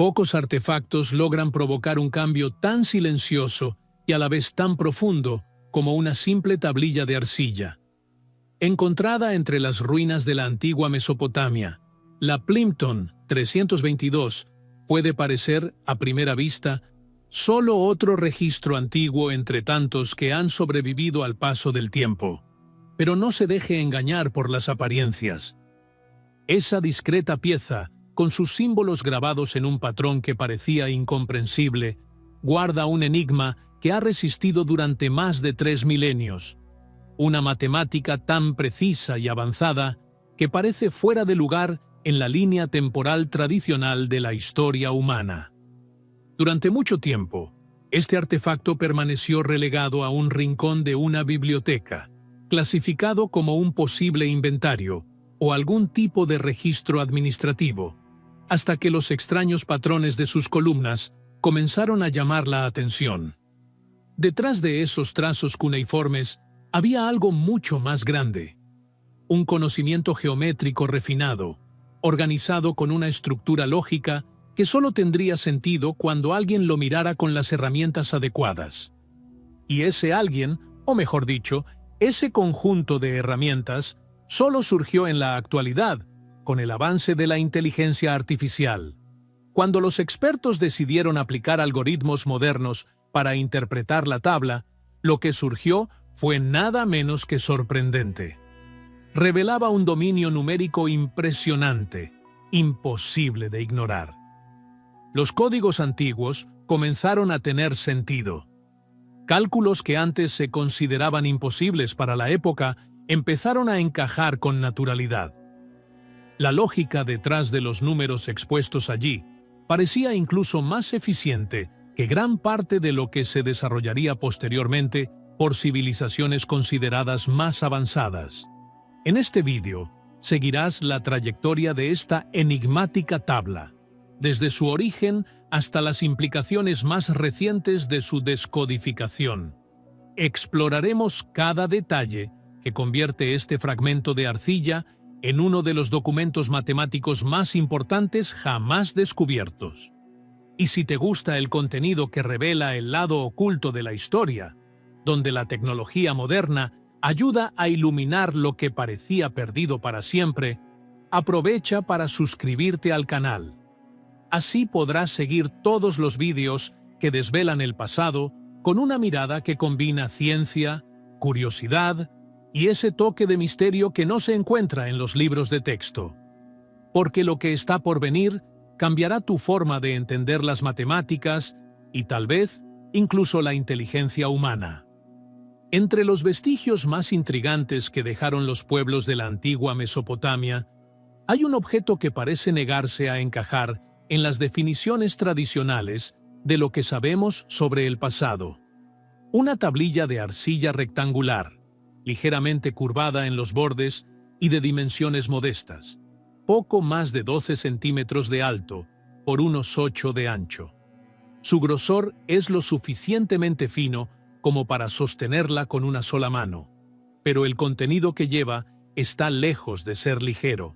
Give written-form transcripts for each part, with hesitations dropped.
Pocos artefactos logran provocar un cambio tan silencioso y a la vez tan profundo como una simple tablilla de arcilla. Encontrada entre las ruinas de la antigua Mesopotamia, la Plimpton 322 puede parecer, a primera vista, solo otro registro antiguo entre tantos que han sobrevivido al paso del tiempo. Pero no se deje engañar por las apariencias. Esa discreta pieza, con sus símbolos grabados en un patrón que parecía incomprensible, guarda un enigma que ha resistido durante más de 3 milenios. Una matemática tan precisa y avanzada que parece fuera de lugar en la línea temporal tradicional de la historia humana. Durante mucho tiempo, este artefacto permaneció relegado a un rincón de una biblioteca, clasificado como un posible inventario o algún tipo de registro administrativo, hasta que los extraños patrones de sus columnas comenzaron a llamar la atención. Detrás de esos trazos cuneiformes había algo mucho más grande, un conocimiento geométrico refinado, organizado con una estructura lógica que solo tendría sentido cuando alguien lo mirara con las herramientas adecuadas. Y ese alguien, o mejor dicho, ese conjunto de herramientas, solo surgió en la actualidad, con el avance de la inteligencia artificial. Cuando los expertos decidieron aplicar algoritmos modernos para interpretar la tabla, lo que surgió fue nada menos que sorprendente. Revelaba un dominio numérico impresionante, imposible de ignorar. Los códigos antiguos comenzaron a tener sentido. Cálculos que antes se consideraban imposibles para la época empezaron a encajar con naturalidad. La lógica detrás de los números expuestos allí parecía incluso más eficiente que gran parte de lo que se desarrollaría posteriormente por civilizaciones consideradas más avanzadas. En este vídeo seguirás la trayectoria de esta enigmática tabla, desde su origen hasta las implicaciones más recientes de su descodificación. Exploraremos cada detalle que convierte este fragmento de arcilla en uno de los documentos matemáticos más importantes jamás descubiertos. Y si te gusta el contenido que revela el lado oculto de la historia, donde la tecnología moderna ayuda a iluminar lo que parecía perdido para siempre, aprovecha para suscribirte al canal. Así podrás seguir todos los vídeos que desvelan el pasado con una mirada que combina ciencia, curiosidad y ese toque de misterio que no se encuentra en los libros de texto. Porque lo que está por venir cambiará tu forma de entender las matemáticas y tal vez incluso la inteligencia humana. Entre los vestigios más intrigantes que dejaron los pueblos de la antigua Mesopotamia, hay un objeto que parece negarse a encajar en las definiciones tradicionales de lo que sabemos sobre el pasado. Una tablilla de arcilla rectangular, ligeramente curvada en los bordes y de dimensiones modestas, poco más de 12 centímetros de alto por unos 8 de ancho. Su grosor es lo suficientemente fino como para sostenerla con una sola mano, pero el contenido que lleva está lejos de ser ligero.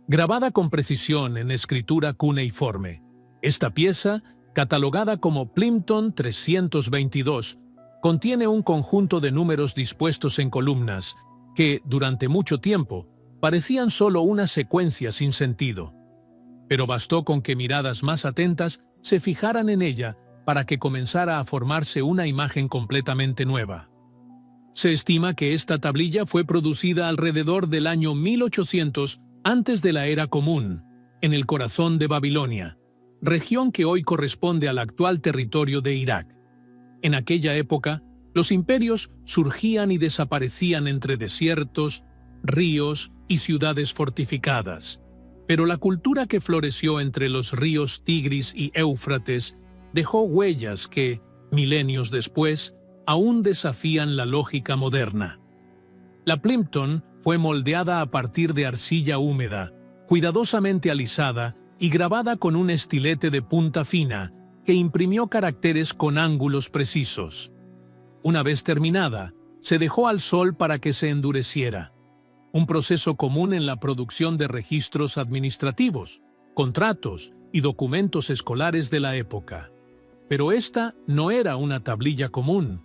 Grabada con precisión en escritura cuneiforme, esta pieza, catalogada como Plimpton 322, contiene un conjunto de números dispuestos en columnas que, durante mucho tiempo, parecían solo una secuencia sin sentido. Pero bastó con que miradas más atentas se fijaran en ella para que comenzara a formarse una imagen completamente nueva. Se estima que esta tablilla fue producida alrededor del año 1800 antes de la Era Común, en el corazón de Babilonia, región que hoy corresponde al actual territorio de Irak. En aquella época, los imperios surgían y desaparecían entre desiertos, ríos y ciudades fortificadas, pero la cultura que floreció entre los ríos Tigris y Éufrates dejó huellas que, milenios después, aún desafían la lógica moderna. La Plimpton fue moldeada a partir de arcilla húmeda, cuidadosamente alisada y grabada con un estilete de punta fina que imprimió caracteres con ángulos precisos. Una vez terminada, se dejó al sol para que se endureciera, un proceso común en la producción de registros administrativos, contratos y documentos escolares de la época. Pero esta no era una tablilla común.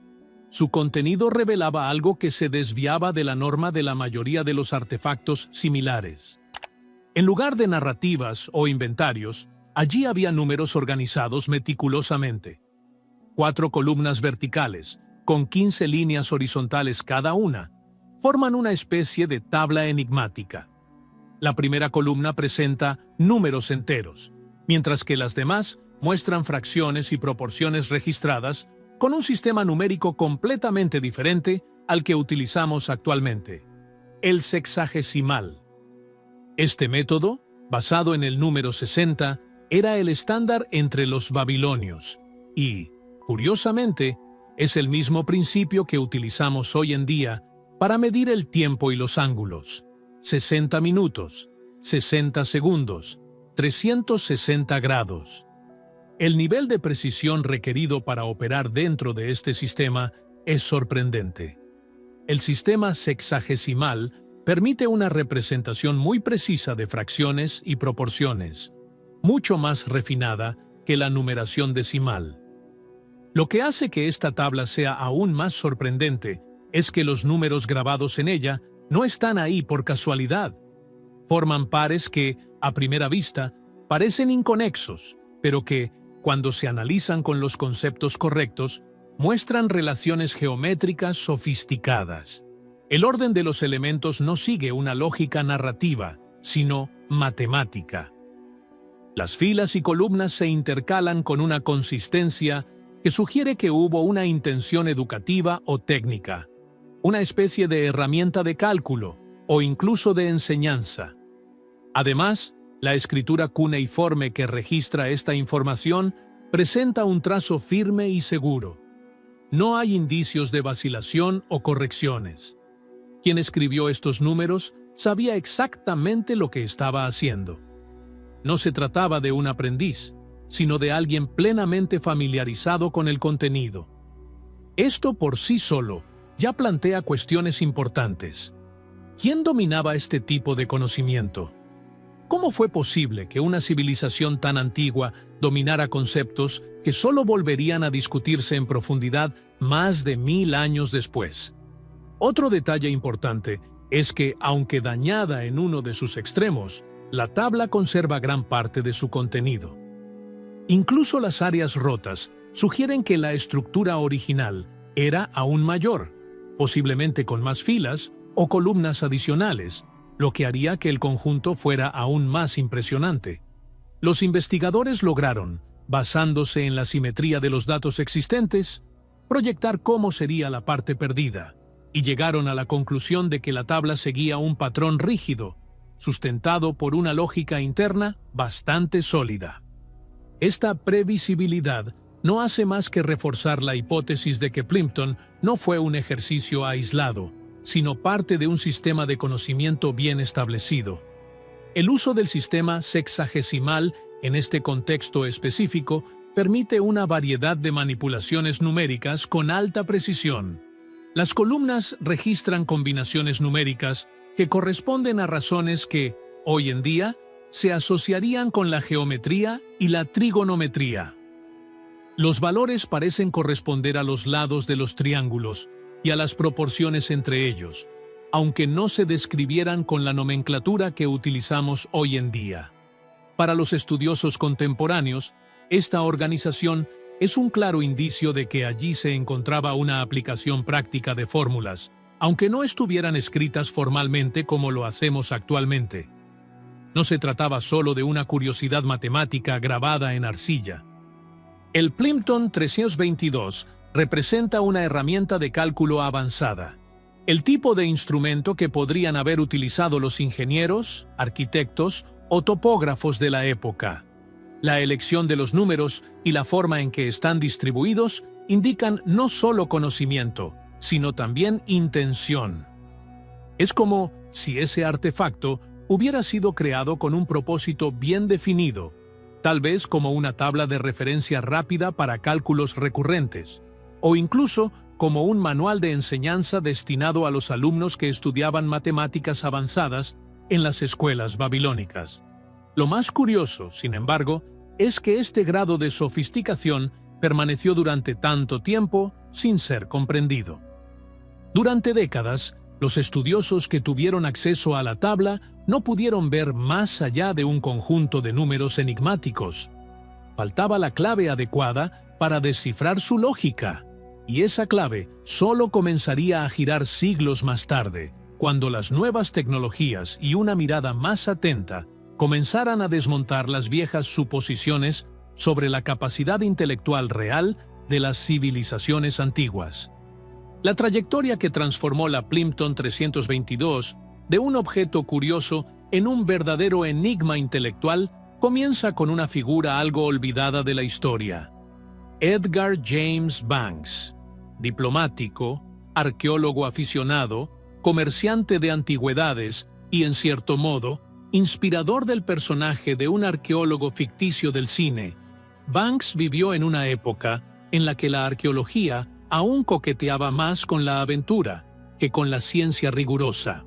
Su contenido revelaba algo que se desviaba de la norma de la mayoría de los artefactos similares. En lugar de narrativas o inventarios, allí había números organizados meticulosamente. 4 columnas verticales, con 15 líneas horizontales cada una, forman una especie de tabla enigmática. La primera columna presenta números enteros, mientras que las demás muestran fracciones y proporciones registradas con un sistema numérico completamente diferente al que utilizamos actualmente, el sexagesimal. Este método, basado en el número 60, era el estándar entre los babilonios y, curiosamente, es el mismo principio que utilizamos hoy en día para medir el tiempo y los ángulos. 60 minutos, 60 segundos, 360 grados. El nivel de precisión requerido para operar dentro de este sistema es sorprendente. El sistema sexagesimal permite una representación muy precisa de fracciones y proporciones, mucho más refinada que la numeración decimal. Lo que hace que esta tabla sea aún más sorprendente es que los números grabados en ella no están ahí por casualidad. Forman pares que, a primera vista, parecen inconexos, pero que, cuando se analizan con los conceptos correctos, muestran relaciones geométricas sofisticadas. El orden de los elementos no sigue una lógica narrativa, sino matemática. Las filas y columnas se intercalan con una consistencia que sugiere que hubo una intención educativa o técnica, una especie de herramienta de cálculo o incluso de enseñanza. Además, la escritura cuneiforme que registra esta información presenta un trazo firme y seguro. No hay indicios de vacilación o correcciones. Quien escribió estos números sabía exactamente lo que estaba haciendo. No se trataba de un aprendiz, sino de alguien plenamente familiarizado con el contenido. Esto por sí solo ya plantea cuestiones importantes. ¿Quién dominaba este tipo de conocimiento? ¿Cómo fue posible que una civilización tan antigua dominara conceptos que solo volverían a discutirse en profundidad más de 1000 años después? Otro detalle importante es que, aunque dañada en uno de sus extremos, la tabla conserva gran parte de su contenido. Incluso las áreas rotas sugieren que la estructura original era aún mayor, posiblemente con más filas o columnas adicionales, lo que haría que el conjunto fuera aún más impresionante. Los investigadores lograron, basándose en la simetría de los datos existentes, proyectar cómo sería la parte perdida, y llegaron a la conclusión de que la tabla seguía un patrón rígido, sustentado por una lógica interna bastante sólida. Esta previsibilidad no hace más que reforzar la hipótesis de que Plimpton no fue un ejercicio aislado, sino parte de un sistema de conocimiento bien establecido. El uso del sistema sexagesimal en este contexto específico permite una variedad de manipulaciones numéricas con alta precisión. Las columnas registran combinaciones numéricas que corresponden a razones que, hoy en día, se asociarían con la geometría y la trigonometría. Los valores parecen corresponder a los lados de los triángulos y a las proporciones entre ellos, aunque no se describieran con la nomenclatura que utilizamos hoy en día. Para los estudiosos contemporáneos, esta organización es un claro indicio de que allí se encontraba una aplicación práctica de fórmulas, aunque no estuvieran escritas formalmente como lo hacemos actualmente. No se trataba solo de una curiosidad matemática grabada en arcilla. El Plimpton 322 representa una herramienta de cálculo avanzada, el tipo de instrumento que podrían haber utilizado los ingenieros, arquitectos o topógrafos de la época. La elección de los números y la forma en que están distribuidos indican no solo conocimiento, sino también intención. Es como si ese artefacto hubiera sido creado con un propósito bien definido, tal vez como una tabla de referencia rápida para cálculos recurrentes, o incluso como un manual de enseñanza destinado a los alumnos que estudiaban matemáticas avanzadas en las escuelas babilónicas. Lo más curioso, sin embargo, es que este grado de sofisticación permaneció durante tanto tiempo sin ser comprendido. Durante décadas, los estudiosos que tuvieron acceso a la tabla no pudieron ver más allá de un conjunto de números enigmáticos. Faltaba la clave adecuada para descifrar su lógica, y esa clave solo comenzaría a girar siglos más tarde, cuando las nuevas tecnologías y una mirada más atenta comenzaran a desmontar las viejas suposiciones sobre la capacidad intelectual real de las civilizaciones antiguas. La trayectoria que transformó la Plimpton 322 de un objeto curioso en un verdadero enigma intelectual comienza con una figura algo olvidada de la historia. Edgar James Banks, diplomático, arqueólogo aficionado, comerciante de antigüedades y, en cierto modo, inspirador del personaje de un arqueólogo ficticio del cine. Banks vivió en una época en la que la arqueología aún coqueteaba más con la aventura que con la ciencia rigurosa.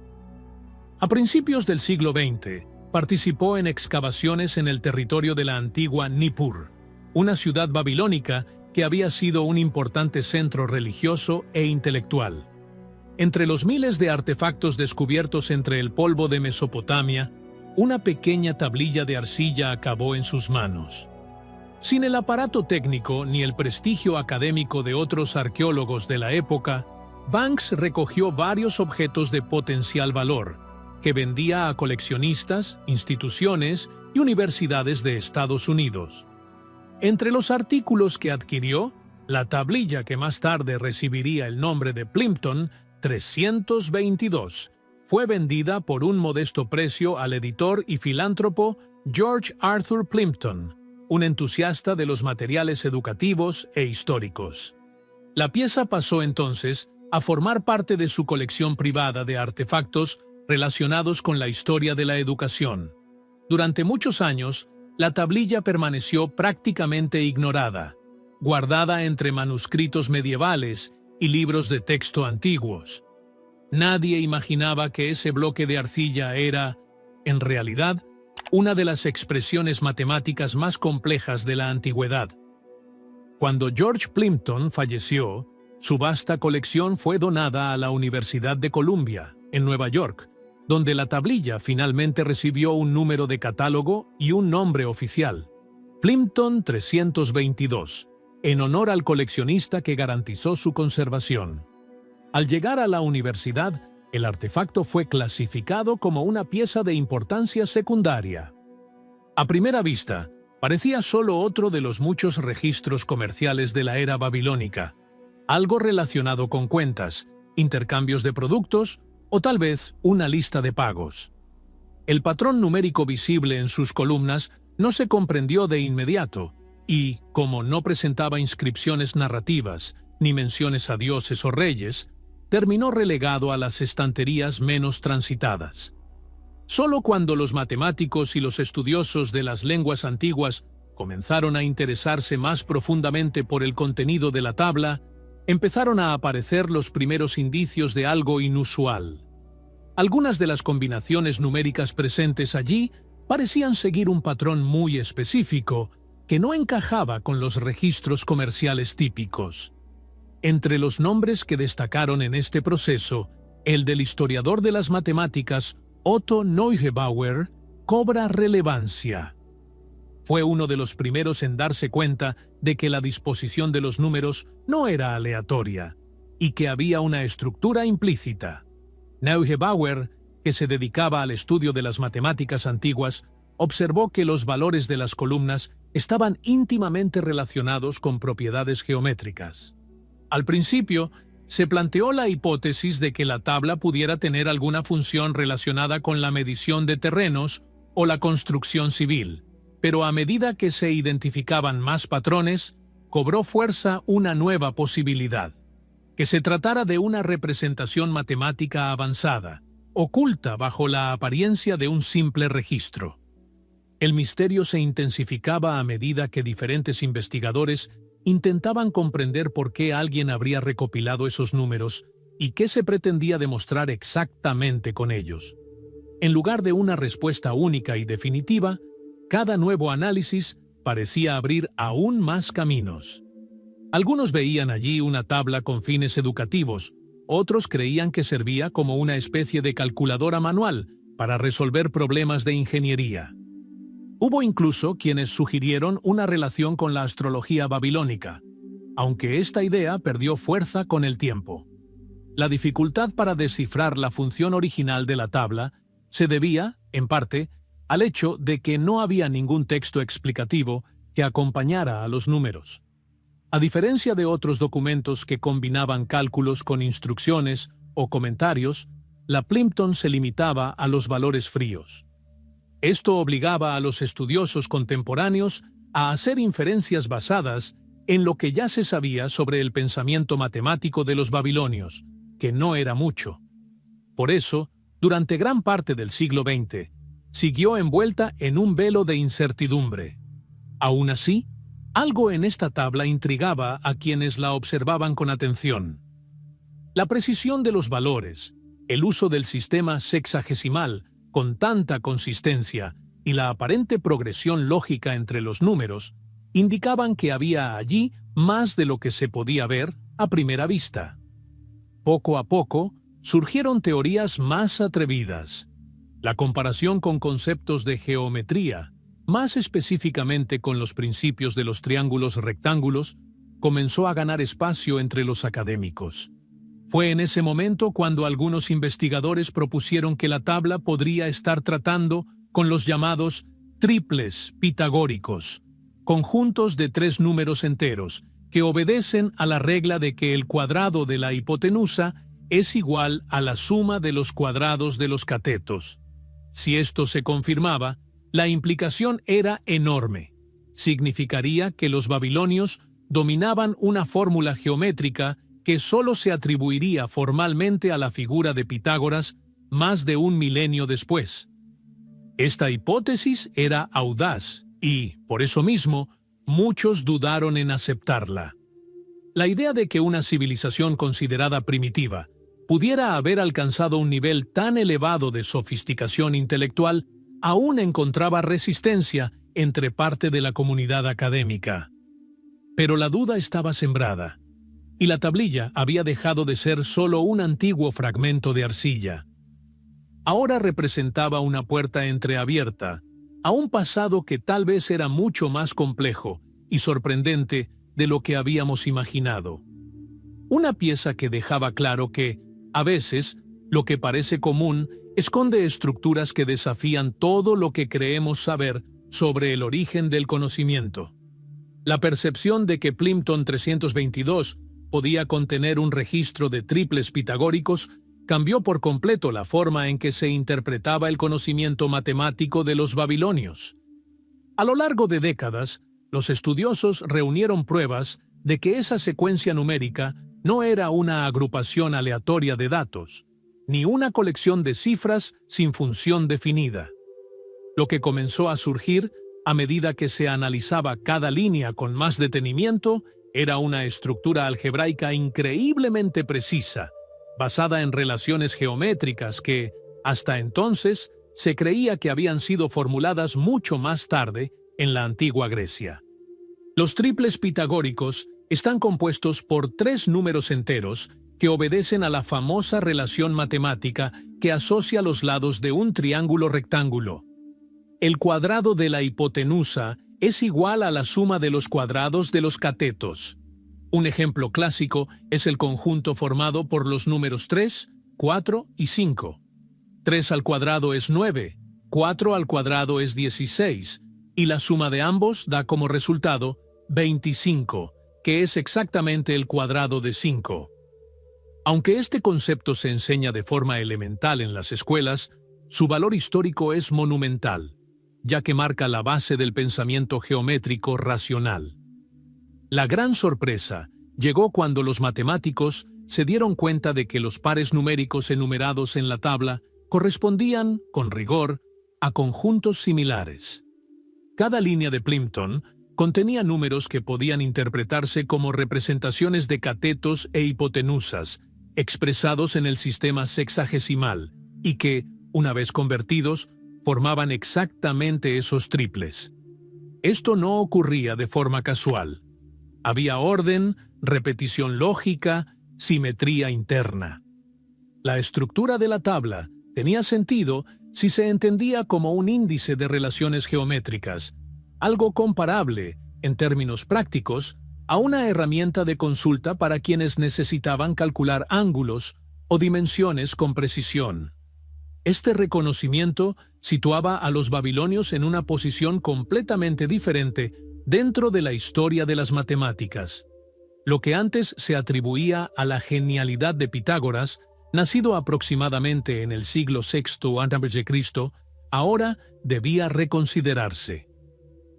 A principios del siglo XX, participó en excavaciones en el territorio de la antigua Nippur, una ciudad babilónica que había sido un importante centro religioso e intelectual. Entre los miles de artefactos descubiertos entre el polvo de Mesopotamia, una pequeña tablilla de arcilla acabó en sus manos. Sin el aparato técnico ni el prestigio académico de otros arqueólogos de la época, Banks recogió varios objetos de potencial valor, que vendía a coleccionistas, instituciones y universidades de Estados Unidos. Entre los artículos que adquirió, la tablilla que más tarde recibiría el nombre de Plimpton 322 fue vendida por un modesto precio al editor y filántropo George Arthur Plimpton, un entusiasta de los materiales educativos e históricos. La pieza pasó entonces a formar parte de su colección privada de artefactos relacionados con la historia de la educación. Durante muchos años, la tablilla permaneció prácticamente ignorada, guardada entre manuscritos medievales y libros de texto antiguos. Nadie imaginaba que ese bloque de arcilla era, en realidad, una de las expresiones matemáticas más complejas de la antigüedad. Cuando George Plimpton falleció, su vasta colección fue donada a la Universidad de Columbia, en Nueva York, donde la tablilla finalmente recibió un número de catálogo y un nombre oficial, Plimpton 322, en honor al coleccionista que garantizó su conservación. Al llegar a la universidad, el artefacto fue clasificado como una pieza de importancia secundaria. A primera vista, parecía solo otro de los muchos registros comerciales de la era babilónica, algo relacionado con cuentas, intercambios de productos o tal vez una lista de pagos. El patrón numérico visible en sus columnas no se comprendió de inmediato y, como no presentaba inscripciones narrativas ni menciones a dioses o reyes, terminó relegado a las estanterías menos transitadas. Solo cuando los matemáticos y los estudiosos de las lenguas antiguas comenzaron a interesarse más profundamente por el contenido de la tabla, empezaron a aparecer los primeros indicios de algo inusual. Algunas de las combinaciones numéricas presentes allí parecían seguir un patrón muy específico que no encajaba con los registros comerciales típicos. Entre los nombres que destacaron en este proceso, el del historiador de las matemáticas Otto Neugebauer cobra relevancia. Fue uno de los primeros en darse cuenta de que la disposición de los números no era aleatoria y que había una estructura implícita. Neugebauer, que se dedicaba al estudio de las matemáticas antiguas, observó que los valores de las columnas estaban íntimamente relacionados con propiedades geométricas. Al principio, se planteó la hipótesis de que la tabla pudiera tener alguna función relacionada con la medición de terrenos o la construcción civil, pero a medida que se identificaban más patrones, cobró fuerza una nueva posibilidad: que se tratara de una representación matemática avanzada, oculta bajo la apariencia de un simple registro. El misterio se intensificaba a medida que diferentes investigadores intentaban comprender por qué alguien habría recopilado esos números y qué se pretendía demostrar exactamente con ellos. En lugar de una respuesta única y definitiva, cada nuevo análisis parecía abrir aún más caminos. Algunos veían allí una tabla con fines educativos, otros creían que servía como una especie de calculadora manual para resolver problemas de ingeniería. Hubo incluso quienes sugirieron una relación con la astrología babilónica, aunque esta idea perdió fuerza con el tiempo. La dificultad para descifrar la función original de la tabla se debía, en parte, al hecho de que no había ningún texto explicativo que acompañara a los números. A diferencia de otros documentos que combinaban cálculos con instrucciones o comentarios, la Plimpton se limitaba a los valores fríos. Esto obligaba a los estudiosos contemporáneos a hacer inferencias basadas en lo que ya se sabía sobre el pensamiento matemático de los babilonios, que no era mucho. Por eso, durante gran parte del siglo XX, siguió envuelta en un velo de incertidumbre. Aún así, algo en esta tabla intrigaba a quienes la observaban con atención. La precisión de los valores, el uso del sistema sexagesimal con tanta consistencia y la aparente progresión lógica entre los números indicaban que había allí más de lo que se podía ver a primera vista. Poco a poco, surgieron teorías más atrevidas. La comparación con conceptos de geometría, más específicamente con los principios de los triángulos rectángulos, comenzó a ganar espacio entre los académicos. Fue en ese momento cuando algunos investigadores propusieron que la tabla podría estar tratando con los llamados triples pitagóricos, conjuntos de tres números enteros, que obedecen a la regla de que el cuadrado de la hipotenusa es igual a la suma de los cuadrados de los catetos. Si esto se confirmaba, la implicación era enorme. Significaría que los babilonios dominaban una fórmula geométrica que solo se atribuiría formalmente a la figura de Pitágoras más de un milenio después. Esta hipótesis era audaz y, por eso mismo, muchos dudaron en aceptarla. La idea de que una civilización considerada primitiva pudiera haber alcanzado un nivel tan elevado de sofisticación intelectual aún encontraba resistencia entre parte de la comunidad académica. Pero la duda estaba sembrada, y la tablilla había dejado de ser solo un antiguo fragmento de arcilla. Ahora representaba una puerta entreabierta a un pasado que tal vez era mucho más complejo y sorprendente de lo que habíamos imaginado. Una pieza que dejaba claro que, a veces, lo que parece común esconde estructuras que desafían todo lo que creemos saber sobre el origen del conocimiento. La percepción de que Plimpton 322 podía contener un registro de triples pitagóricos cambió por completo la forma en que se interpretaba el conocimiento matemático de los babilonios. A lo largo de décadas, los estudiosos reunieron pruebas de que esa secuencia numérica no era una agrupación aleatoria de datos, ni una colección de cifras sin función definida. Lo que comenzó a surgir, a medida que se analizaba cada línea con más detenimiento, era una estructura algebraica increíblemente precisa, basada en relaciones geométricas que, hasta entonces, se creía que habían sido formuladas mucho más tarde en la antigua Grecia. Los triples pitagóricos están compuestos por tres números enteros que obedecen a la famosa relación matemática que asocia los lados de un triángulo rectángulo. El cuadrado de la hipotenusa es igual a la suma de los cuadrados de los catetos. Un ejemplo clásico es el conjunto formado por los números 3, 4 y 5. 3 al cuadrado es 9, 4 al cuadrado es 16, y la suma de ambos da como resultado 25, que es exactamente el cuadrado de 5. Aunque este concepto se enseña de forma elemental en las escuelas, su valor histórico es monumental, ya que marca la base del pensamiento geométrico racional. La gran sorpresa llegó cuando los matemáticos se dieron cuenta de que los pares numéricos enumerados en la tabla correspondían, con rigor, a conjuntos similares. Cada línea de Plimpton contenía números que podían interpretarse como representaciones de catetos e hipotenusas, expresados en el sistema sexagesimal, y que, una vez convertidos, formaban exactamente esos triples. Esto no ocurría de forma casual. Había orden, repetición lógica, simetría interna. La estructura de la tabla tenía sentido si se entendía como un índice de relaciones geométricas, algo comparable, en términos prácticos, a una herramienta de consulta para quienes necesitaban calcular ángulos o dimensiones con precisión. Este reconocimiento situaba a los babilonios en una posición completamente diferente dentro de la historia de las matemáticas. Lo que antes se atribuía a la genialidad de Pitágoras, nacido aproximadamente en el siglo VI a.C., ahora debía reconsiderarse.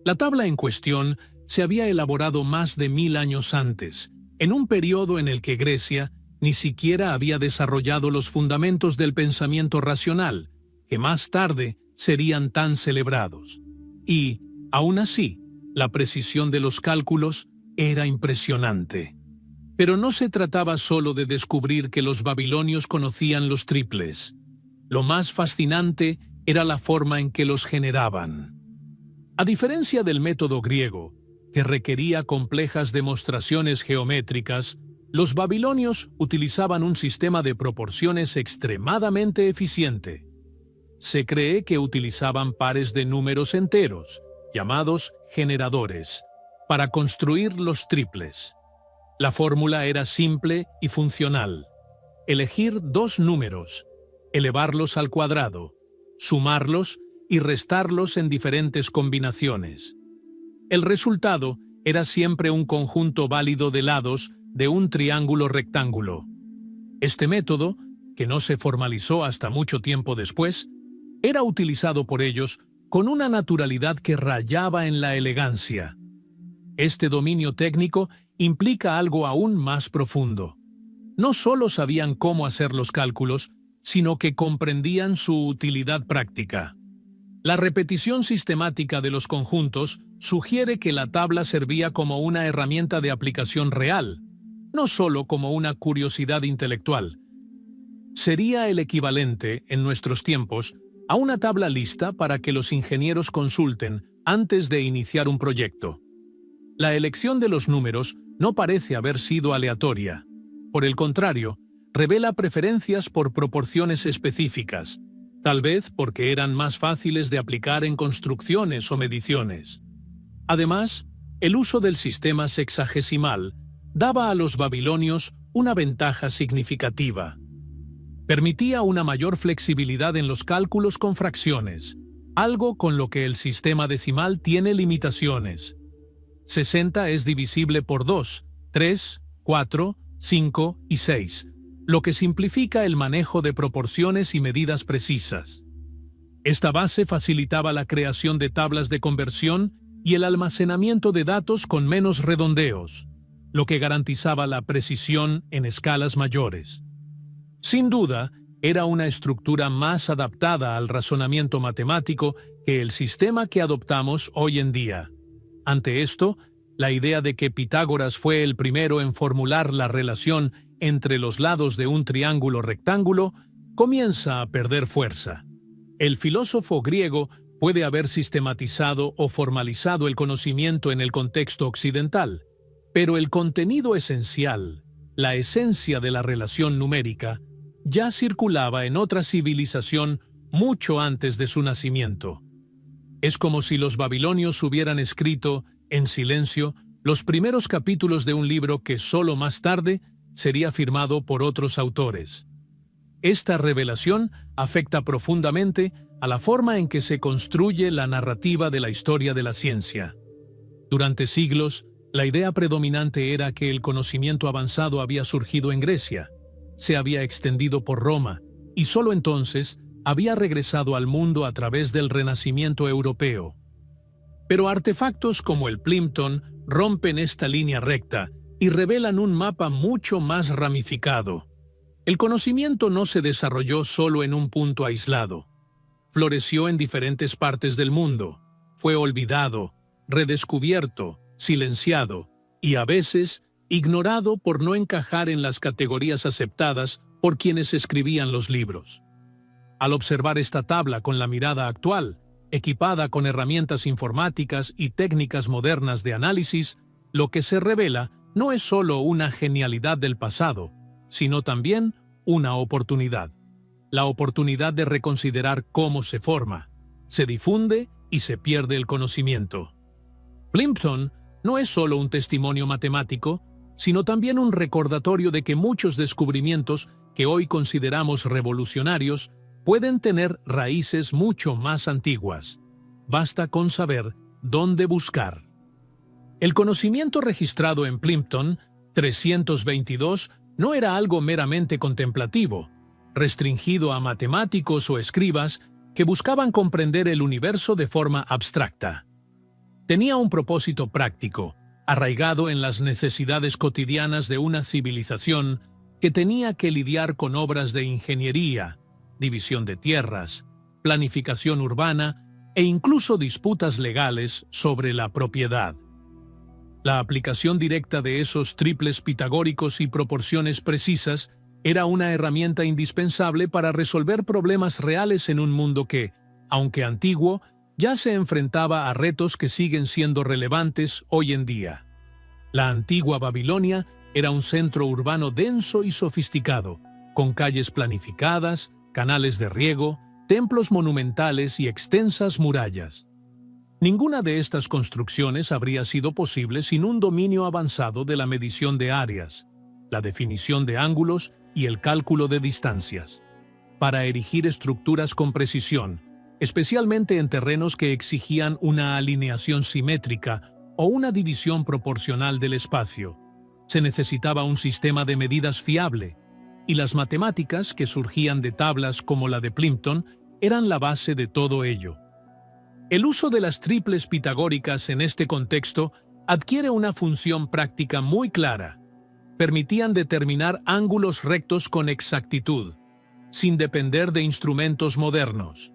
La tabla en cuestión se había elaborado más de 1000 años antes, en un periodo en el que Grecia ni siquiera había desarrollado los fundamentos del pensamiento racional, que más tarde serían tan celebrados. Y, aún así, la precisión de los cálculos era impresionante. Pero no se trataba solo de descubrir que los babilonios conocían los triples. Lo más fascinante era la forma en que los generaban. A diferencia del método griego, que requería complejas demostraciones geométricas, los babilonios utilizaban un sistema de proporciones extremadamente eficiente. Se cree que utilizaban pares de números enteros, llamados generadores, para construir los triples. La fórmula era simple y funcional. Elegir dos números, elevarlos al cuadrado, sumarlos y restarlos en diferentes combinaciones. El resultado era siempre un conjunto válido de lados de un triángulo rectángulo. Este método, que no se formalizó hasta mucho tiempo después, era utilizado por ellos con una naturalidad que rayaba en la elegancia. Este dominio técnico implica algo aún más profundo. No solo sabían cómo hacer los cálculos, sino que comprendían su utilidad práctica. La repetición sistemática de los conjuntos sugiere que la tabla servía como una herramienta de aplicación real, no solo como una curiosidad intelectual. Sería el equivalente, en nuestros tiempos, a una tabla lista para que los ingenieros consulten antes de iniciar un proyecto. La elección de los números no parece haber sido aleatoria. Por el contrario, revela preferencias por proporciones específicas, tal vez porque eran más fáciles de aplicar en construcciones o mediciones. Además, el uso del sistema sexagesimal daba a los babilonios una ventaja significativa. Permitía una mayor flexibilidad en los cálculos con fracciones, algo con lo que el sistema decimal tiene limitaciones. 60 es divisible por 2, 3, 4, 5 y 6, lo que simplifica el manejo de proporciones y medidas precisas. Esta base facilitaba la creación de tablas de conversión y el almacenamiento de datos con menos redondeos, lo que garantizaba la precisión en escalas mayores. Sin duda, era una estructura más adaptada al razonamiento matemático que el sistema que adoptamos hoy en día. Ante esto, la idea de que Pitágoras fue el primero en formular la relación entre los lados de un triángulo rectángulo comienza a perder fuerza. El filósofo griego puede haber sistematizado o formalizado el conocimiento en el contexto occidental, pero el contenido esencial, la esencia de la relación numérica, ya circulaba en otra civilización mucho antes de su nacimiento. Es como si los babilonios hubieran escrito, en silencio, los primeros capítulos de un libro que solo más tarde sería firmado por otros autores. Esta revelación afecta profundamente a la forma en que se construye la narrativa de la historia de la ciencia. Durante siglos, la idea predominante era que el conocimiento avanzado había surgido en Grecia, se había extendido por Roma y solo entonces había regresado al mundo a través del Renacimiento europeo. Pero artefactos como el Plimpton rompen esta línea recta y revelan un mapa mucho más ramificado. El conocimiento no se desarrolló solo en un punto aislado. Floreció en diferentes partes del mundo, fue olvidado, redescubierto, silenciado y a veces ignorado por no encajar en las categorías aceptadas por quienes escribían los libros. Al observar esta tabla con la mirada actual, Equipada con herramientas informáticas y técnicas modernas de análisis, lo que se revela no es solo una genialidad del pasado, sino también una oportunidad. La oportunidad de reconsiderar cómo se forma, se difunde y se pierde el conocimiento. Plimpton no es solo un testimonio matemático, sino también un recordatorio de que muchos descubrimientos que hoy consideramos revolucionarios pueden tener raíces mucho más antiguas. Basta con saber dónde buscar. El conocimiento registrado en Plimpton 322 no era algo meramente contemplativo, restringido a matemáticos o escribas que buscaban comprender el universo de forma abstracta. Tenía un propósito práctico, arraigado en las necesidades cotidianas de una civilización que tenía que lidiar con obras de ingeniería, división de tierras, planificación urbana e incluso disputas legales sobre la propiedad. La aplicación directa de esos triples pitagóricos y proporciones precisas era una herramienta indispensable para resolver problemas reales en un mundo que, aunque antiguo, ya se enfrentaba a retos que siguen siendo relevantes hoy en día. La antigua Babilonia era un centro urbano denso y sofisticado, con calles planificadas, canales de riego, templos monumentales y extensas murallas. Ninguna de estas construcciones habría sido posible sin un dominio avanzado de la medición de áreas, la definición de ángulos y el cálculo de distancias. Para erigir estructuras con precisión, especialmente en terrenos que exigían una alineación simétrica o una división proporcional del espacio, se necesitaba un sistema de medidas fiable, y las matemáticas que surgían de tablas como la de Plimpton eran la base de todo ello. El uso de las triples pitagóricas en este contexto adquiere una función práctica muy clara. Permitían determinar ángulos rectos con exactitud, sin depender de instrumentos modernos.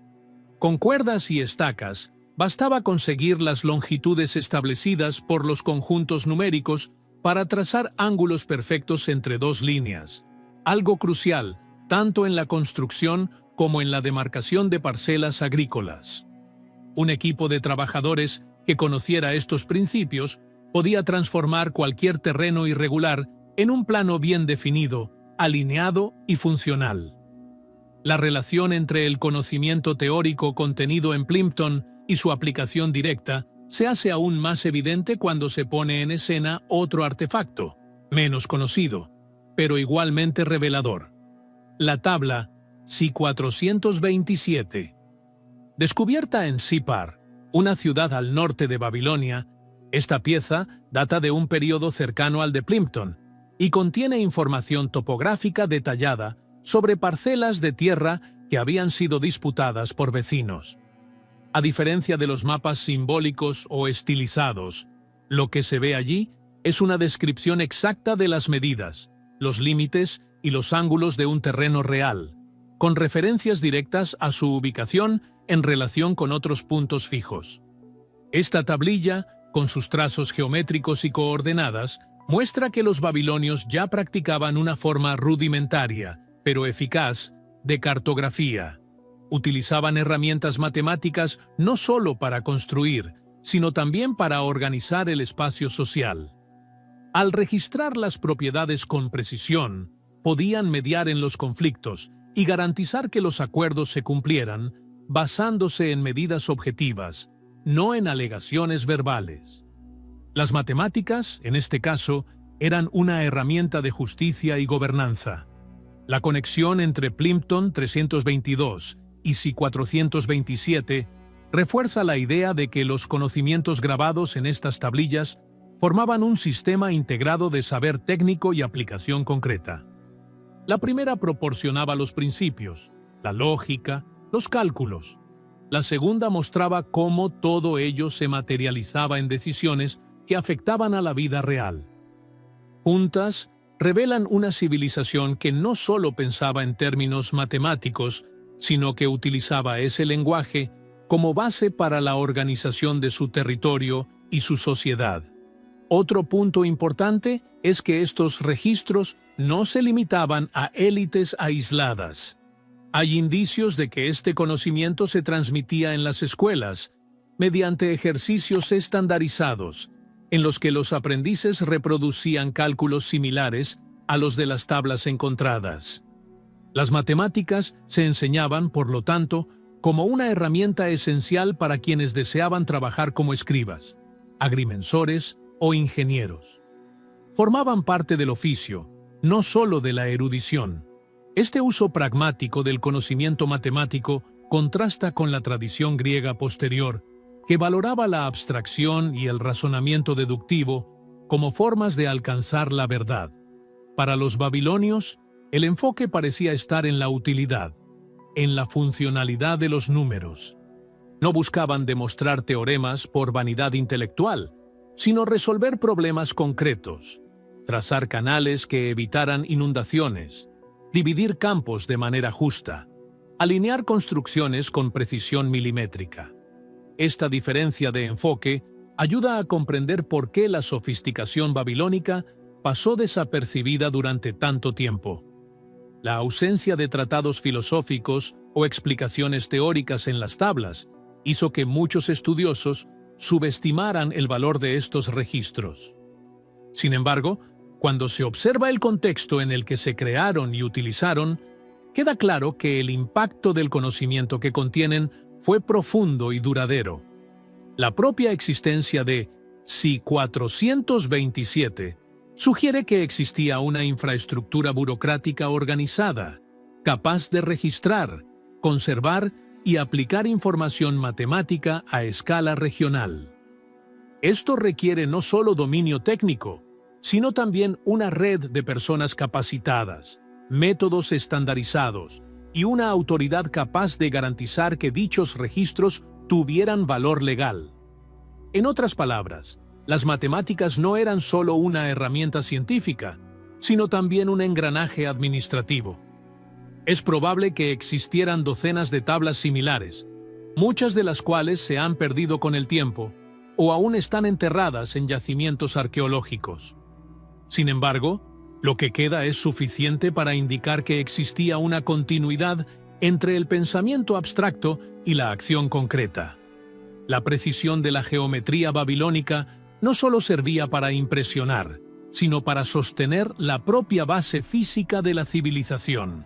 Con cuerdas y estacas, bastaba conseguir las longitudes establecidas por los conjuntos numéricos para trazar ángulos perfectos entre dos líneas, algo crucial tanto en la construcción como en la demarcación de parcelas agrícolas. Un equipo de trabajadores que conociera estos principios podía transformar cualquier terreno irregular en un plano bien definido, alineado y funcional. La relación entre el conocimiento teórico contenido en Plimpton y su aplicación directa se hace aún más evidente cuando se pone en escena otro artefacto, menos conocido, pero igualmente revelador: la tabla C427. Descubierta en Sippar, una ciudad al norte de Babilonia, esta pieza data de un período cercano al de Plimpton y contiene información topográfica detallada sobre parcelas de tierra que habían sido disputadas por vecinos. A diferencia de los mapas simbólicos o estilizados, lo que se ve allí es una descripción exacta de las medidas, los límites y los ángulos de un terreno real, con referencias directas a su ubicación en relación con otros puntos fijos. Esta tablilla, con sus trazos geométricos y coordenadas, muestra que los babilonios ya practicaban una forma rudimentaria, pero eficaz, de cartografía. Utilizaban herramientas matemáticas no solo para construir, sino también para organizar el espacio social. Al registrar las propiedades con precisión, podían mediar en los conflictos y garantizar que los acuerdos se cumplieran, basándose en medidas objetivas, no en alegaciones verbales. Las matemáticas, en este caso, eran una herramienta de justicia y gobernanza. La conexión entre Plimpton 322 y C427 refuerza la idea de que los conocimientos grabados en estas tablillas formaban un sistema integrado de saber técnico y aplicación concreta. La primera proporcionaba los principios, la lógica, los cálculos. La segunda mostraba cómo todo ello se materializaba en decisiones que afectaban a la vida real. Juntas, revelan una civilización que no solo pensaba en términos matemáticos, sino que utilizaba ese lenguaje como base para la organización de su territorio y su sociedad. Otro punto importante es que estos registros no se limitaban a élites aisladas. Hay indicios de que este conocimiento se transmitía en las escuelas, mediante ejercicios estandarizados, en los que los aprendices reproducían cálculos similares a los de las tablas encontradas. Las matemáticas se enseñaban, por lo tanto, como una herramienta esencial para quienes deseaban trabajar como escribas, agrimensores o ingenieros. Formaban parte del oficio, no solo de la erudición. Este uso pragmático del conocimiento matemático contrasta con la tradición griega posterior, que valoraba la abstracción y el razonamiento deductivo como formas de alcanzar la verdad. Para los babilonios, el enfoque parecía estar en la utilidad, en la funcionalidad de los números. No buscaban demostrar teoremas por vanidad intelectual, sino resolver problemas concretos, trazar canales que evitaran inundaciones, dividir campos de manera justa, alinear construcciones con precisión milimétrica. Esta diferencia de enfoque ayuda a comprender por qué la sofisticación babilónica pasó desapercibida durante tanto tiempo. La ausencia de tratados filosóficos o explicaciones teóricas en las tablas hizo que muchos estudiosos subestimaran el valor de estos registros. Sin embargo, cuando se observa el contexto en el que se crearon y utilizaron, queda claro que el impacto del conocimiento que contienen fue profundo y duradero. La propia existencia de SI 427 sugiere que existía una infraestructura burocrática organizada, capaz de registrar, conservar y aplicar información matemática a escala regional. Esto requiere no solo dominio técnico, sino también una red de personas capacitadas, métodos estandarizados y una autoridad capaz de garantizar que dichos registros tuvieran valor legal. En otras palabras, las matemáticas no eran solo una herramienta científica, sino también un engranaje administrativo. Es probable que existieran docenas de tablas similares, muchas de las cuales se han perdido con el tiempo o aún están enterradas en yacimientos arqueológicos. Sin embargo, lo que queda es suficiente para indicar que existía una continuidad entre el pensamiento abstracto y la acción concreta. La precisión de la geometría babilónica no solo servía para impresionar, sino para sostener la propia base física de la civilización.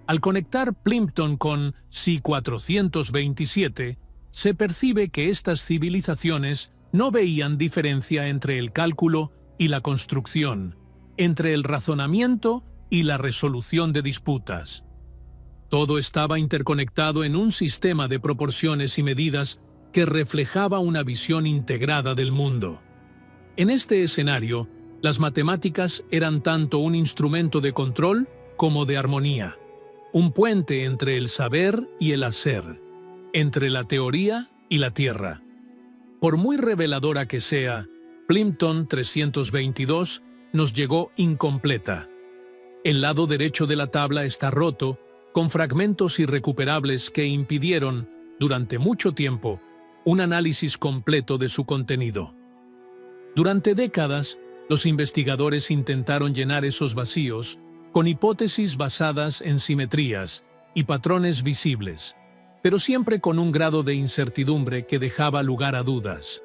Al conectar Plimpton con SI 427, se percibe que estas civilizaciones no veían diferencia entre el cálculo y la construcción, entre el razonamiento y la resolución de disputas. Todo estaba interconectado en un sistema de proporciones y medidas que reflejaba una visión integrada del mundo. En este escenario, las matemáticas eran tanto un instrumento de control como de armonía, un puente entre el saber y el hacer, entre la teoría y la tierra. Por muy reveladora que sea, Plimpton 322 nos llegó incompleta. El lado derecho de la tabla está roto, con fragmentos irrecuperables que impidieron, durante mucho tiempo, un análisis completo de su contenido. Durante décadas, los investigadores intentaron llenar esos vacíos con hipótesis basadas en simetrías y patrones visibles, pero siempre con un grado de incertidumbre que dejaba lugar a dudas.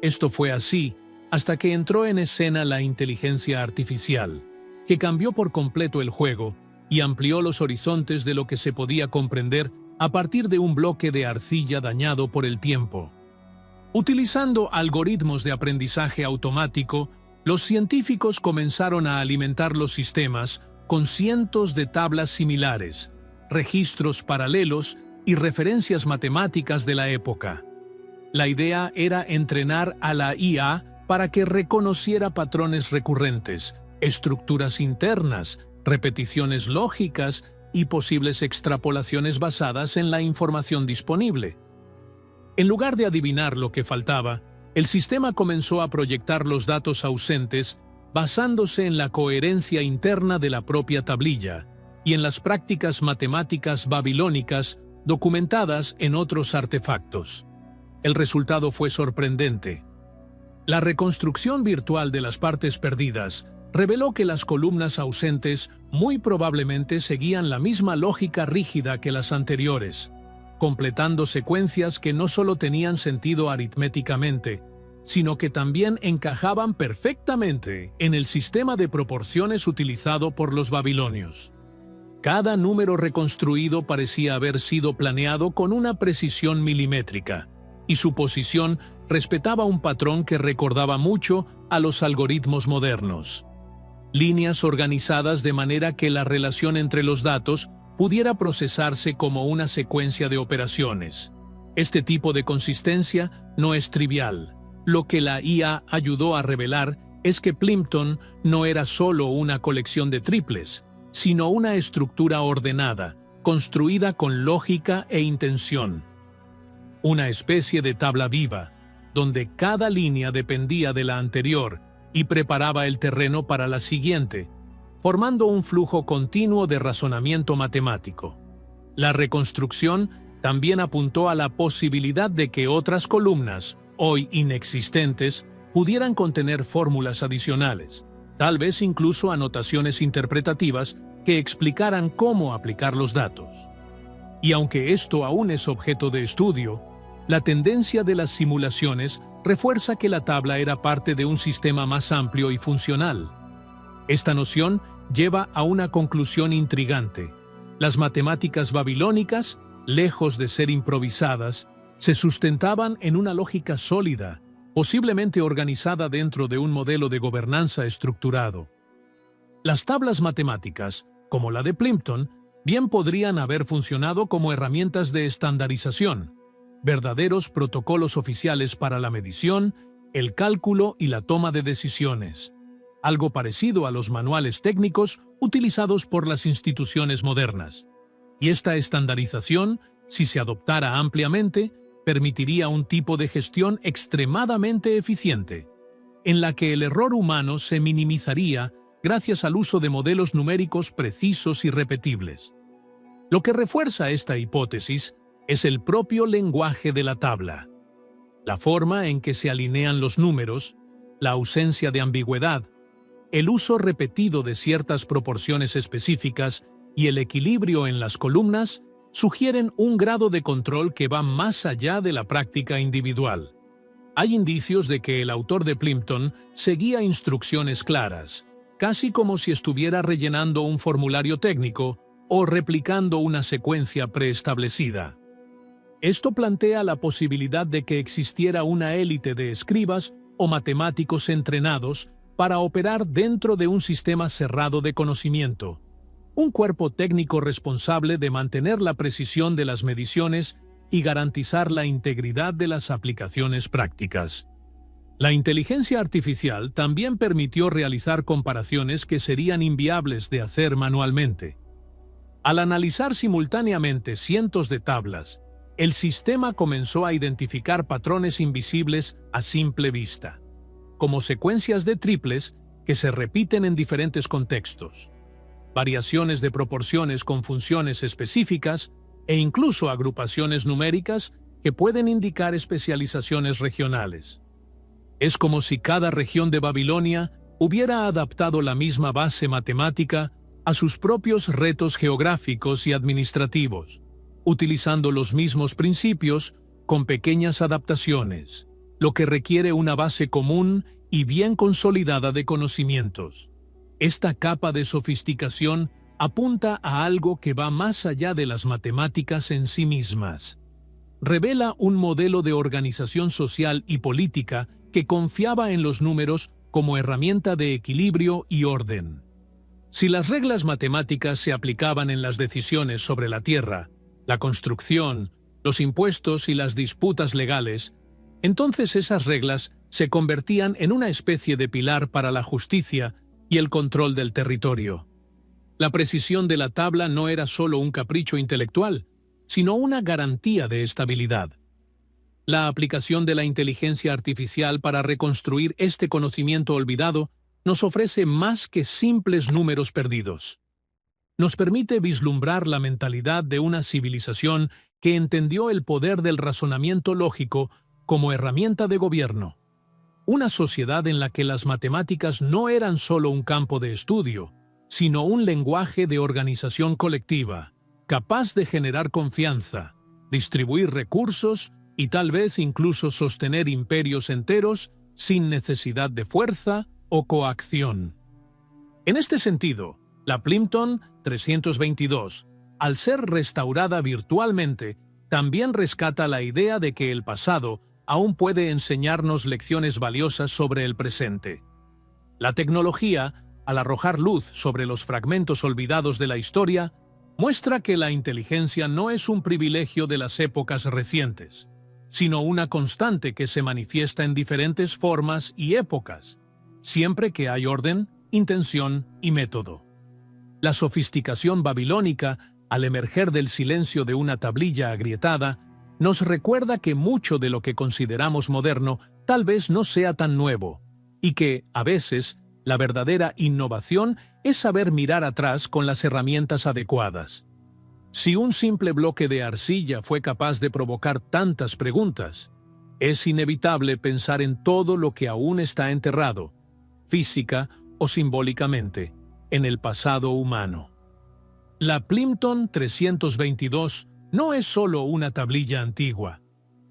Esto fue así hasta que entró en escena la inteligencia artificial, que cambió por completo el juego y amplió los horizontes de lo que se podía comprender a partir de un bloque de arcilla dañado por el tiempo. Utilizando algoritmos de aprendizaje automático, los científicos comenzaron a alimentar los sistemas con cientos de tablas similares, registros paralelos y referencias matemáticas de la época. La idea era entrenar a la IA para que reconociera patrones recurrentes, estructuras internas, repeticiones lógicas y posibles extrapolaciones basadas en la información disponible. En lugar de adivinar lo que faltaba, el sistema comenzó a proyectar los datos ausentes basándose en la coherencia interna de la propia tablilla y en las prácticas matemáticas babilónicas documentadas en otros artefactos. El resultado fue sorprendente. La reconstrucción virtual de las partes perdidas reveló que las columnas ausentes muy probablemente seguían la misma lógica rígida que las anteriores, completando secuencias que no solo tenían sentido aritméticamente, sino que también encajaban perfectamente en el sistema de proporciones utilizado por los babilonios. Cada número reconstruido parecía haber sido planeado con una precisión milimétrica, y su posición respetaba un patrón que recordaba mucho a los algoritmos modernos. Líneas organizadas de manera que la relación entre los datos pudiera procesarse como una secuencia de operaciones. Este tipo de consistencia no es trivial. Lo que la IA ayudó a revelar es que Plimpton no era solo una colección de triples, sino una estructura ordenada, construida con lógica e intención. Una especie de tabla viva, donde cada línea dependía de la anterior y preparaba el terreno para la siguiente, formando un flujo continuo de razonamiento matemático. La reconstrucción también apuntó a la posibilidad de que otras columnas, hoy inexistentes, pudieran contener fórmulas adicionales, tal vez incluso anotaciones interpretativas que explicaran cómo aplicar los datos. Y aunque esto aún es objeto de estudio, la tendencia de las simulaciones refuerza que la tabla era parte de un sistema más amplio y funcional. Esta noción lleva a una conclusión intrigante. Las matemáticas babilónicas, lejos de ser improvisadas, se sustentaban en una lógica sólida, posiblemente organizada dentro de un modelo de gobernanza estructurado. Las tablas matemáticas, como la de Plimpton, bien podrían haber funcionado como herramientas de estandarización, verdaderos protocolos oficiales para la medición, el cálculo y la toma de decisiones, algo parecido a los manuales técnicos utilizados por las instituciones modernas. Y esta estandarización, si se adoptara ampliamente, permitiría un tipo de gestión extremadamente eficiente, en la que el error humano se minimizaría gracias al uso de modelos numéricos precisos y repetibles. Lo que refuerza esta hipótesis es el propio lenguaje de la tabla. La forma en que se alinean los números, la ausencia de ambigüedad, el uso repetido de ciertas proporciones específicas y el equilibrio en las columnas sugieren un grado de control que va más allá de la práctica individual. Hay indicios de que el autor de Plimpton seguía instrucciones claras, casi como si estuviera rellenando un formulario técnico o replicando una secuencia preestablecida. Esto plantea la posibilidad de que existiera una élite de escribas o matemáticos entrenados para operar dentro de un sistema cerrado de conocimiento, un cuerpo técnico responsable de mantener la precisión de las mediciones y garantizar la integridad de las aplicaciones prácticas. La inteligencia artificial también permitió realizar comparaciones que serían inviables de hacer manualmente. Al analizar simultáneamente cientos de tablas, el sistema comenzó a identificar patrones invisibles a simple vista, como secuencias de triples que se repiten en diferentes contextos, variaciones de proporciones con funciones específicas e incluso agrupaciones numéricas que pueden indicar especializaciones regionales. Es como si cada región de Babilonia hubiera adaptado la misma base matemática a sus propios retos geográficos y administrativos, utilizando los mismos principios con pequeñas adaptaciones, lo que requiere una base común y bien consolidada de conocimientos. Esta capa de sofisticación apunta a algo que va más allá de las matemáticas en sí mismas. Revela un modelo de organización social y política que confiaba en los números como herramienta de equilibrio y orden. Si las reglas matemáticas se aplicaban en las decisiones sobre la tierra, la construcción, los impuestos y las disputas legales, entonces esas reglas se convertían en una especie de pilar para la justicia y el control del territorio. La precisión de la tabla no era solo un capricho intelectual, sino una garantía de estabilidad. La aplicación de la inteligencia artificial para reconstruir este conocimiento olvidado nos ofrece más que simples números perdidos. Nos permite vislumbrar la mentalidad de una civilización que entendió el poder del razonamiento lógico como herramienta de gobierno. una sociedad en la que las matemáticas no eran solo un campo de estudio, sino un lenguaje de organización colectiva, capaz de generar confianza, distribuir recursos y tal vez incluso sostener imperios enteros sin necesidad de fuerza o coacción. En este sentido, la Plimpton 322, al ser restaurada virtualmente, también rescata la idea de que el pasado aún puede enseñarnos lecciones valiosas sobre el presente. La tecnología, al arrojar luz sobre los fragmentos olvidados de la historia, muestra que la inteligencia no es un privilegio de las épocas recientes, sino una constante que se manifiesta en diferentes formas y épocas, siempre que hay orden, intención y método. La sofisticación babilónica, al emerger del silencio de una tablilla agrietada, nos recuerda que mucho de lo que consideramos moderno tal vez no sea tan nuevo, y que, a veces, la verdadera innovación es saber mirar atrás con las herramientas adecuadas. Si un simple bloque de arcilla fue capaz de provocar tantas preguntas, es inevitable pensar en todo lo que aún está enterrado, física o simbólicamente, en el pasado humano. La Plimpton 322 no es solo una tablilla antigua.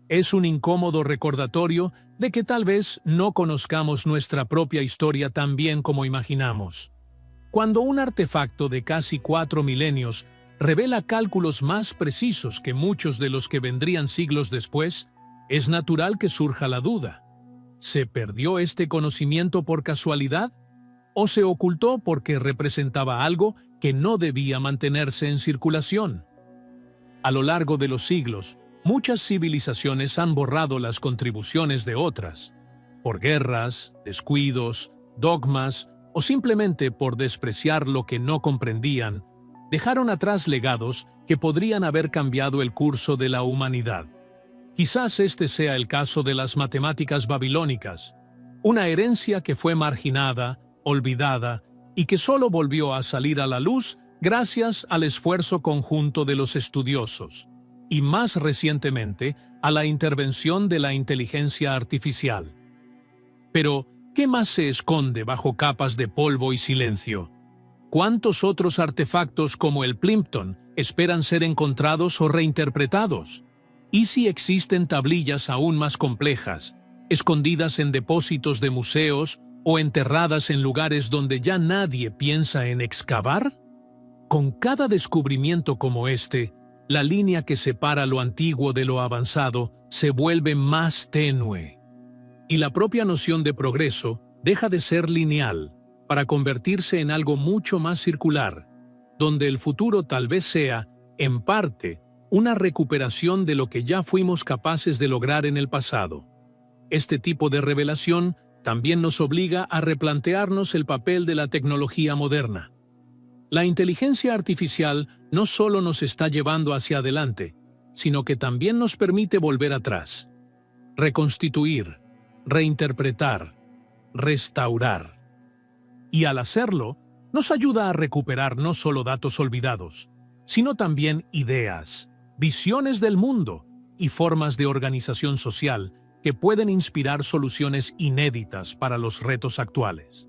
Es un incómodo recordatorio de que tal vez no conozcamos nuestra propia historia tan bien como imaginamos. Cuando un artefacto de casi 4 milenios revela cálculos más precisos que muchos de los que vendrían siglos después, es natural que surja la duda. ¿Se perdió este conocimiento por casualidad? ¿O se ocultó porque representaba algo que no debía mantenerse en circulación? A lo largo de los siglos, muchas civilizaciones han borrado las contribuciones de otras, por guerras, descuidos, dogmas o simplemente por despreciar lo que no comprendían. Dejaron atrás legados que podrían haber cambiado el curso de la humanidad. Quizás este sea el caso de las matemáticas babilónicas, una herencia que fue marginada, olvidada y que solo volvió a salir a la luz gracias al esfuerzo conjunto de los estudiosos, y más recientemente a la intervención de la inteligencia artificial. Pero, ¿qué más se esconde bajo capas de polvo y silencio? ¿Cuántos otros artefactos como el Plimpton esperan ser encontrados o reinterpretados? ¿Y si existen tablillas aún más complejas, escondidas en depósitos de museos o enterradas en lugares donde ya nadie piensa en excavar? Con cada descubrimiento como este, la línea que separa lo antiguo de lo avanzado se vuelve más tenue. Y la propia noción de progreso deja de ser lineal para convertirse en algo mucho más circular, donde el futuro tal vez sea, en parte, una recuperación de lo que ya fuimos capaces de lograr en el pasado. Este tipo de revelación también nos obliga a replantearnos el papel de la tecnología moderna. La inteligencia artificial no solo nos está llevando hacia adelante, sino que también nos permite volver atrás, reconstituir, reinterpretar, restaurar. Y al hacerlo, nos ayuda a recuperar no solo datos olvidados, sino también ideas, visiones del mundo y formas de organización social que pueden inspirar soluciones inéditas para los retos actuales.